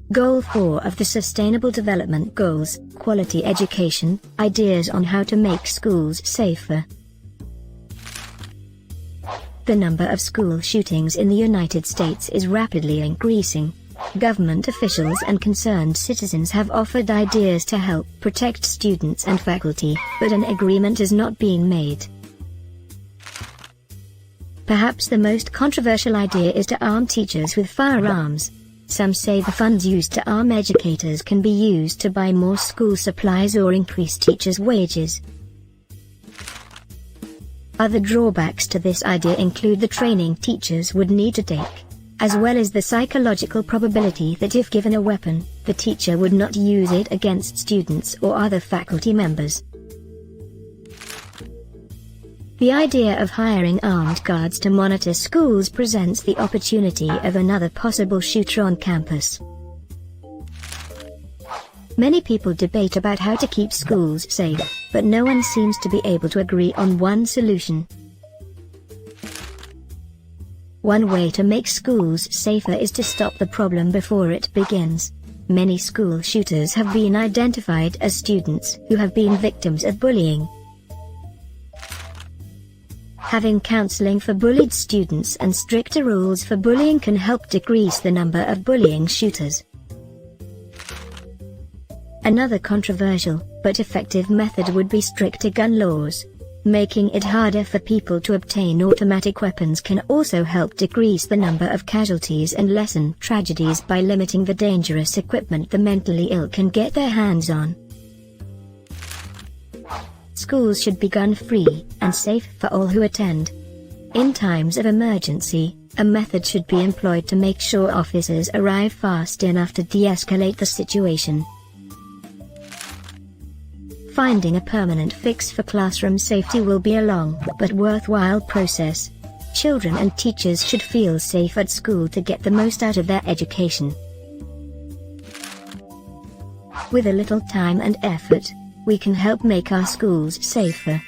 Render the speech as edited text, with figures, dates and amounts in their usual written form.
Goal 4 of the Sustainable Development Goals, Quality Education, Ideas on how to make schools safer. The number of school shootings in the United States is rapidly increasing. Government officials and concerned citizens have offered ideas to help protect students and faculty, but an agreement is not being made. Perhaps the most controversial idea is to arm teachers with firearms. Some say the funds used to arm educators can be used to buy more school supplies or increase teachers' wages. Other drawbacks to this idea include the training teachers would need to take, as well as the psychological probability that if given a weapon, the teacher would not use it against students or other faculty members. The idea of hiring armed guards to monitor schools presents the opportunity of another possible shooter on campus. Many people debate about how to keep schools safe, but no one seems to be able to agree on one solution. One way to make schools safer is to stop the problem before it begins. Many school shooters have been identified as students who have been victims of bullying. Having counseling for bullied students and stricter rules for bullying can help decrease the number of bullying shooters. Another controversial, but effective method would be stricter gun laws. Making it harder for people to obtain automatic weapons can also help decrease the number of casualties and lessen tragedies by limiting the dangerous equipment the mentally ill can get their hands on. Schools should be gun-free and safe for all who attend. In times of emergency, a method should be employed to make sure officers arrive fast enough to de-escalate the situation. Finding a permanent fix for classroom safety will be a long but worthwhile process. Children and teachers should feel safe at school to get the most out of their education. With a little time and effort, we can help make our schools safer.